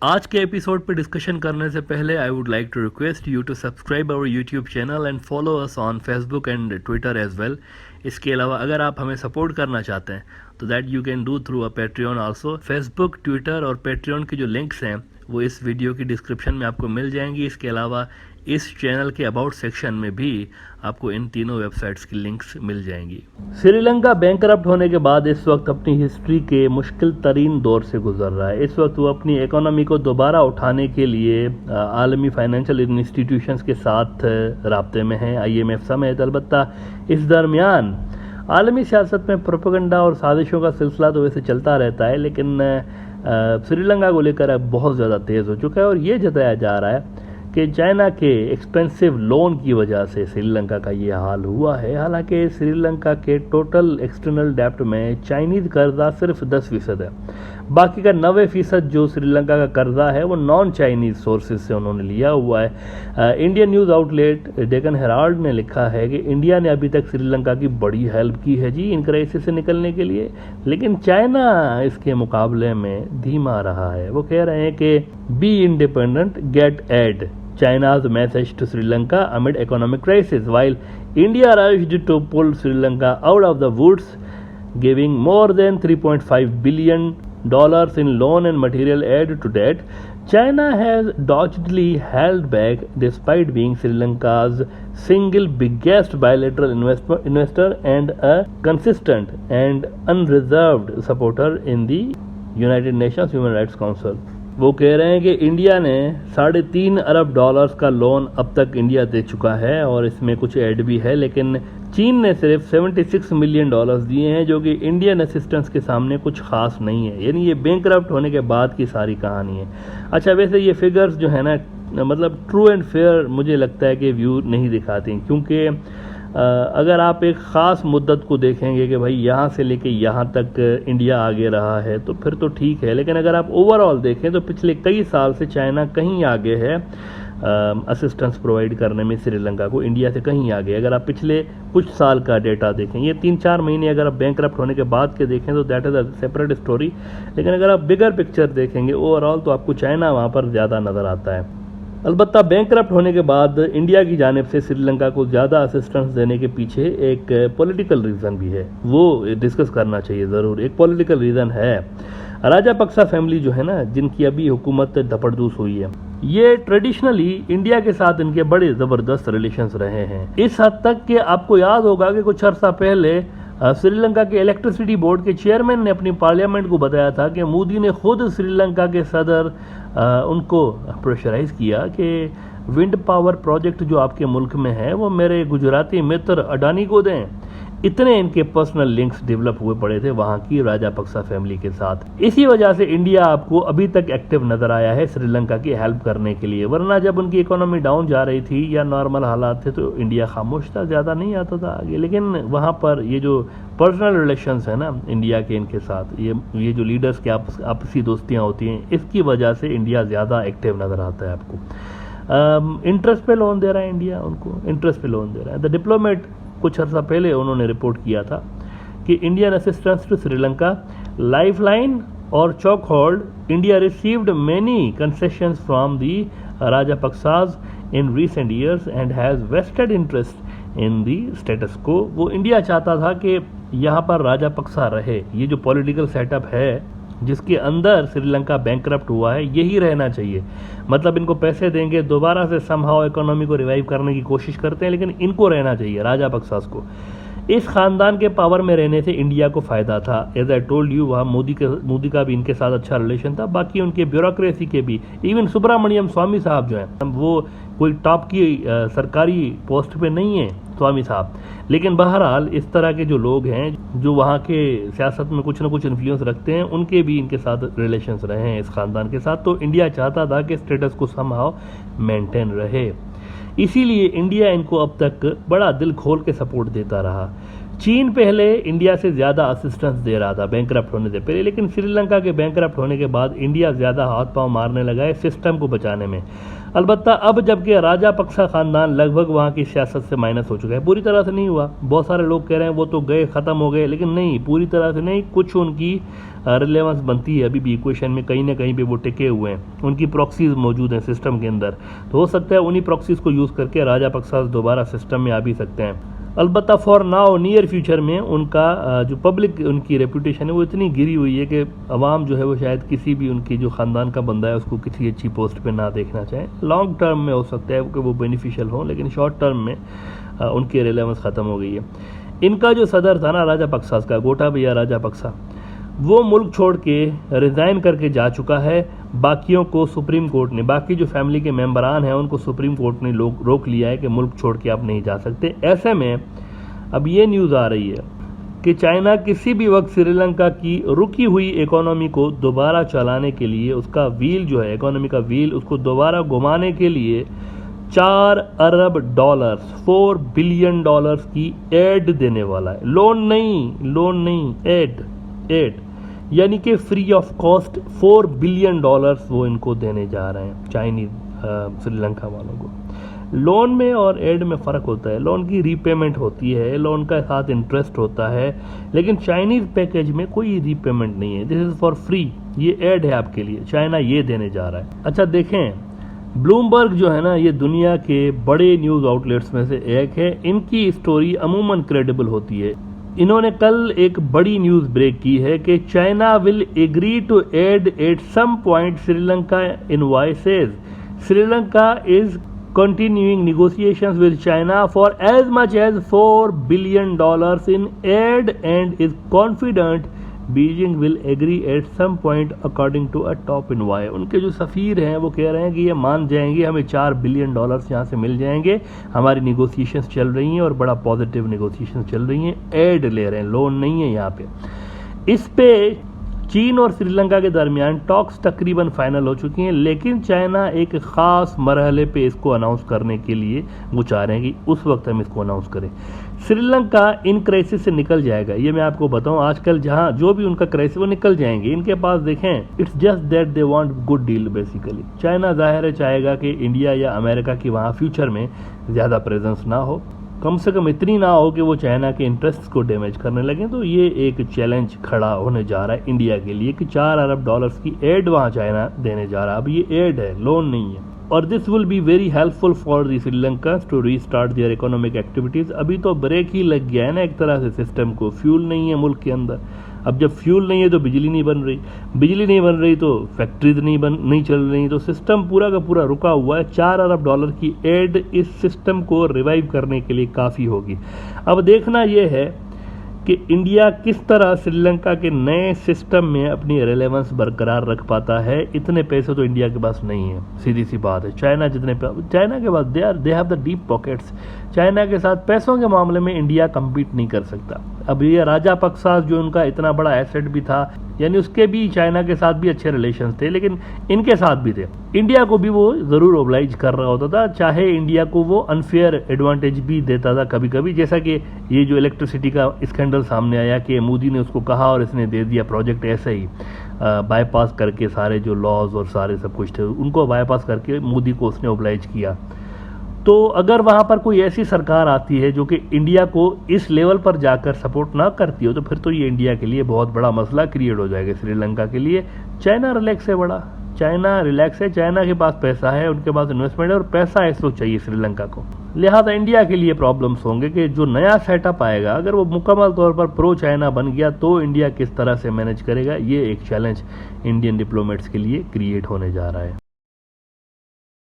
आज के एपिसोड पे डिस्कशन करने से पहले I would like to request you to subscribe our YouTube channel and follow us on Facebook and Twitter as well. इसके अलावा अगर आप हमें सपोर्ट करना चाहते हैं तो that you can do through a Patreon also. Facebook, Twitter और पेट्रियन के जो लिंक्स हैं वो इस वीडियो की डिस्क्रिप्शन में आपको मिल जाएंगी। इसके अलावा इस चैनल के अबाउट सेक्शन में भी आपको इन तीनों वेबसाइट्स की लिंक्स मिल जाएंगी। श्रीलंका बैंकरप्ट होने के बाद इस वक्त अपनी हिस्ट्री के मुश्किल तरीन दौर से गुजर रहा है। इस वक्त वो अपनी इकोनॉमी को दोबारा उठाने के लिए आलमी फाइनेंशियल इंस्टीट्यूशंस के साथ राब्ते में है, IMF समेत। अलबत्ता इस दरमियान आलमी सियासत में प्रोपेगेंडा और साजिशों का सिलसिला तो वैसे चलता रहता है, लेकिन श्रीलंका को लेकर अब बहुत ज़्यादा तेज़ हो चुका है और ये जताया जा रहा है कि चाइना के एक्सपेंसिव लोन की वजह से श्रीलंका का ये हाल हुआ है। हालांकि श्रीलंका के टोटल एक्सटर्नल डेब्ट में चाइनीज़ कर्जा सिर्फ 10% है, बाकी का 90% जो श्रीलंका का कर्जा है वो नॉन चाइनीज़ सोर्सेज से उन्होंने लिया हुआ है। Indian news outlet Deccan Herald ने लिखा है कि इंडिया ने अभी तक श्रीलंका की बड़ी हेल्प की है जी इन क्राइसिस से निकलने के लिए, लेकिन चाइना इसके मुकाबले में धीमा रहा है। वो कह रहे हैं कि be independent, get aid, China's message to Sri Lanka amid economic crisis, while India urged to pull Sri Lanka out of the woods, giving more than $3.5 billion in loan and material aid to date. China has doggedly held back despite being Sri Lanka's single biggest bilateral investor and a consistent and unreserved supporter in the United Nations Human Rights Council. वो कह रहे हैं कि India ने $3.5 अरब का loan अब तक India दे चुका है और इसमें कुछ ऐड भी है, लेकिन चीन ने सिर्फ $76 मिलियन दिए हैं, जो कि इंडियन असिस्टेंस के सामने कुछ खास नहीं है। यानी ये बैंकरप्ट होने के बाद की सारी कहानी है। अच्छा, वैसे ये फिगर्स जो है ना, मतलब ट्रू एंड फेयर मुझे लगता है कि व्यू नहीं दिखाती, क्योंकि अगर आप एक ख़ास मुद्दत को देखेंगे कि भाई यहाँ से लेके यहाँ तक इंडिया आगे रहा है तो फिर तो ठीक है, लेकिन अगर आप ओवरऑल देखें तो पिछले कई साल से चाइना कहीं आगे है असिस्टेंस प्रोवाइड करने में श्रीलंका को, इंडिया से कहीं आगे। अगर आप पिछले कुछ साल का डेटा देखें, ये 3-4 महीने अगर आप बैंकरप्ट होने के बाद के देखें तो that is a separate story, लेकिन अगर आप बिगर पिक्चर देखेंगे ओवरऑल तो आपको चाइना वहाँ पर ज़्यादा नज़र आता है। अलबत्ता बैंकरप्ट होने के बाद इंडिया की जानिब से श्रीलंका को ज़्यादा असिस्टेंस देने के पीछे एक पॉलिटिकल रीज़न भी है, वो डिस्कस करना चाहिए ज़रूर। एक पॉलिटिकल रीज़न है राजापक्सा फैमिली जो है ना, जिनकी अभी हुकूमत धपड़दूस हुई है, ये ट्रेडिशनली इंडिया के साथ इनके बड़े ज़बरदस्त रिलेशंस रहे हैं। इस हद तक कि आपको याद होगा कि कुछ अर्सा पहले श्रीलंका के इलेक्ट्रिसिटी बोर्ड के चेयरमैन ने अपनी पार्लियामेंट को बताया था कि मोदी ने खुद श्रीलंका के सदर उनको प्रेशराइज किया कि विंड पावर प्रोजेक्ट जो आपके मुल्क में है वो मेरे गुजराती मित्र अडानी को दें। इतने इनके पर्सनल लिंक्स डेवलप हुए पड़े थे वहाँ की राजापक्सा फैमिली के साथ। इसी वजह से इंडिया आपको अभी तक एक्टिव नज़र आया है श्रीलंका की हेल्प करने के लिए, वरना जब उनकी इकोनॉमी डाउन जा रही थी या नॉर्मल हालात थे तो इंडिया खामोश था, ज़्यादा नहीं आता था आगे। लेकिन वहाँ पर ये जो पर्सनल रिलेशंस है ना इंडिया के इनके साथ, ये जो लीडर्स के आपसी दोस्तियाँ होती हैं, इसकी वजह से इंडिया ज़्यादा एक्टिव नज़र आता है आपको। इंटरेस्ट पे लोन दे रहा है इंडिया, उनको इंटरेस्ट पे लोन दे रहा है। द डिप्लोमेट कुछ अर्सा पहले उन्होंने रिपोर्ट किया था कि Indian assistance to Sri Lanka lifeline और chokehold, India received many concessions from the Rajapaksas in recent years and has vested interest in the status quo. वो इंडिया चाहता था कि यहाँ पर राजापक्सा रहे, ये जो पॉलिटिकल सेटअप है जिसके अंदर श्रीलंका बैंकरप्ट हुआ है यही रहना चाहिए। मतलब इनको पैसे देंगे, दोबारा से समहाउ इकोनॉमी को रिवाइव करने की कोशिश करते हैं, लेकिन इनको रहना चाहिए राजापक्सास को। इस खानदान के पावर में रहने से इंडिया को फ़ायदा था। एज आई टोल्ड यू, वहाँ मोदी का भी इनके साथ अच्छा रिलेशन था, बाकी उनके ब्यूरोक्रेसी के भी। इवन सुब्रमण्यम स्वामी साहब जो हैं वो कोई टॉप की सरकारी पोस्ट पे नहीं है स्वामी साहब, लेकिन बहरहाल इस तरह के जो लोग हैं जो वहाँ के सियासत में कुछ ना कुछ इन्फ्लुएंस रखते हैं, उनके भी इनके साथ रिलेशंस रहे हैं इस ख़ानदान के साथ। तो इंडिया चाहता था कि स्टेटस को समहाउ मेंटेन रहे, इसीलिए इंडिया इनको अब तक बड़ा दिल खोल के सपोर्ट देता रहा। चीन पहले इंडिया से ज़्यादा असिस्टेंस दे रहा था बैंकरप्ट होने से पहले, लेकिन श्रीलंका के बैंकरप्ट होने के बाद इंडिया ज़्यादा हाथ पांव मारने लगा है सिस्टम को बचाने में। अलबत्ता अब जबकि राजापक्सा खानदान लगभग वहाँ की सियासत से माइनस हो चुका है, पूरी तरह से नहीं हुआ। बहुत सारे लोग कह रहे हैं वो तो गए, ख़त्म हो गए, लेकिन नहीं, पूरी तरह से नहीं। कुछ उनकी रिलेवेंस बनती है अभी भी इक्वेशन में, कहीं ना कहीं पे वो टिके हुए हैं, उनकी प्रॉक्सीज मौजूद हैं सिस्टम के अंदर। तो हो सकता है उन्हीं प्रॉक्सीज को यूज़ करके राजापक्सा दोबारा सिस्टम में आ भी सकते हैं। अलबत्ता फॉर नाउ नियर फ्यूचर में उनका जो पब्लिक उनकी रेपुटेशन है वो इतनी गिरी हुई है कि अवाम जो है वो शायद किसी भी उनकी जो ख़ानदान का बंदा है उसको किसी अच्छी पोस्ट पे ना देखना चाहें। लॉन्ग टर्म में हो सकता है कि वो बेनिफिशियल हो, लेकिन शॉर्ट टर्म में उनकी रिलेवेंस ख़त्म हो गई है। इनका जो सदर था ना राजापक्सा का, गोटाबया राजापक्सा, वो मुल्क छोड़ के रिज़ाइन करके जा चुका है। बाकियों को सुप्रीम कोर्ट ने, बाकी जो फैमिली के मेंबरान हैं उनको सुप्रीम कोर्ट ने रोक लिया है कि मुल्क छोड़ के आप नहीं जा सकते। ऐसे में अब ये न्यूज़ आ रही है कि चाइना किसी भी वक्त श्रीलंका की रुकी हुई इकोनॉमी को दोबारा चलाने के लिए, उसका व्हील जो है इकोनॉमी का व्हील, उसको दोबारा घुमाने के लिए 4 अरब डॉलर्स, $4 बिलियन की एड देने वाला है। लोन नहीं, एड यानी कि फ्री ऑफ कॉस्ट $4 बिलियन वो इनको देने जा रहे हैं चाइनीज श्रीलंका वालों को। लोन में और एड में फ़र्क होता है। लोन की रीपेमेंट होती है, लोन का साथ इंटरेस्ट होता है, लेकिन चाइनीज़ पैकेज में कोई रीपेमेंट नहीं है। दिस इज़ फॉर फ्री, ये एड है आपके लिए, चाइना ये देने जा रहा है। अच्छा देखें, ब्लूमबर्ग जो है ना, ये दुनिया के बड़े न्यूज़ आउटलेट्स में से एक है। इनकी स्टोरी अमूमन क्रेडिबल होती है। इन्होंने कल एक बड़ी न्यूज़ ब्रेक की है कि China will agree to aid at some point Sri Lanka invoices. Sri Lanka is continuing negotiations with China for as much as $4 billion in aid and is confident Beijing will agree at some point according to a top envoy। उनके जो सफ़ीर हैं वो कह रहे हैं कि ये मान जाएंगे, हमें $4 बिलियन यहाँ से मिल जाएंगे। हमारी नेगोशिएशंस चल रही हैं और बड़ा पॉजिटिव नेगोशिएशंस चल रही हैं। एड ले रहे हैं, लोन नहीं है यहाँ पे। इस पे चीन और श्रीलंका के दरमियान टॉक्स तकरीबन फाइनल हो चुकी हैं, लेकिन चाइना एक ख़ास मरहले पे इसको अनाउंस करने के लिए वो चाह रहे हैं कि उस वक्त हम इसको अनाउंस करें। श्रीलंका इन क्राइसिस से निकल जाएगा, ये मैं आपको बताऊं। आजकल जहां जो भी उनका क्राइसिस वो निकल जाएंगे। इनके पास देखें, it's just that they want good deal basically. China जाहिर है चाहेगा कि इंडिया या अमेरिका की वहाँ फ्यूचर में ज़्यादा प्रेजेंस ना हो, कम से कम इतनी ना हो कि वो चाइना के इंटरेस्ट को डैमेज करने लगे। तो ये एक चैलेंज खड़ा होने जा रहा है इंडिया के लिए कि $4 अरब की एड वहाँ चाइना देने जा रहा है। अब ये एड है, लोन नहीं है। और this will be very helpful for the Sri Lanka to restart their economic activities. अभी तो ब्रेक ही लग गया है ना एक तरह से सिस्टम को, फ्यूल नहीं है मुल्क के अंदर। अब जब फ्यूल नहीं है तो बिजली नहीं बन रही, बिजली नहीं बन रही तो फैक्ट्रीज नहीं चल रही, तो सिस्टम पूरा का पूरा रुका हुआ है। $4 अरब की एड इस सिस्टम को रिवाइव करने के लिए काफ़ी होगी। अब देखना यह है कि इंडिया किस तरह श्रीलंका के नए सिस्टम में अपनी रिलेवेंस बरकरार रख पाता है। इतने पैसे तो इंडिया के पास नहीं है, सीधी सी बात है। चाइना चाइना के पास they have the deep pockets. China के साथ पैसों के मामले में इंडिया कम्पीट नहीं कर सकता। अब ये राजापक्सा जो उनका इतना बड़ा एसेट भी था, यानी उसके भी चाइना के साथ भी अच्छे रिलेशंस थे, लेकिन इनके साथ भी थे। इंडिया को भी वो ज़रूर ओबलाइज कर रहा होता था, चाहे इंडिया को वो अनफेयर एडवांटेज भी देता था कभी कभी। जैसा कि ये जो इलेक्ट्रिसिटी का स्कैंडल सामने आया कि मोदी ने उसको कहा और इसने दे दिया प्रोजेक्ट ऐसे ही बाईपास करके, सारे जो लॉज और सारे सब कुछ थे उनको बाईपास करके मोदी को उसने ओबलाइज किया। तो अगर वहाँ पर कोई ऐसी सरकार आती है जो कि इंडिया को इस लेवल पर जाकर सपोर्ट ना करती हो, तो फिर तो ये इंडिया के लिए बहुत बड़ा मसला क्रिएट हो जाएगा श्रीलंका के लिए। चाइना रिलैक्स है, बड़ा चाइना रिलैक्स है, चाइना के पास पैसा है, उनके पास इन्वेस्टमेंट है और पैसा इस वक्त चाहिए श्रीलंका को। लिहाजा इंडिया के लिए प्रॉब्लम्स होंगे कि जो नया सेटअप आएगा अगर वो मुकम्मल तौर पर प्रो चाइना बन गया तो इंडिया किस तरह से मैनेज करेगा। ये एक चैलेंज इंडियन डिप्लोमेट्स के लिए क्रिएट होने जा रहा है।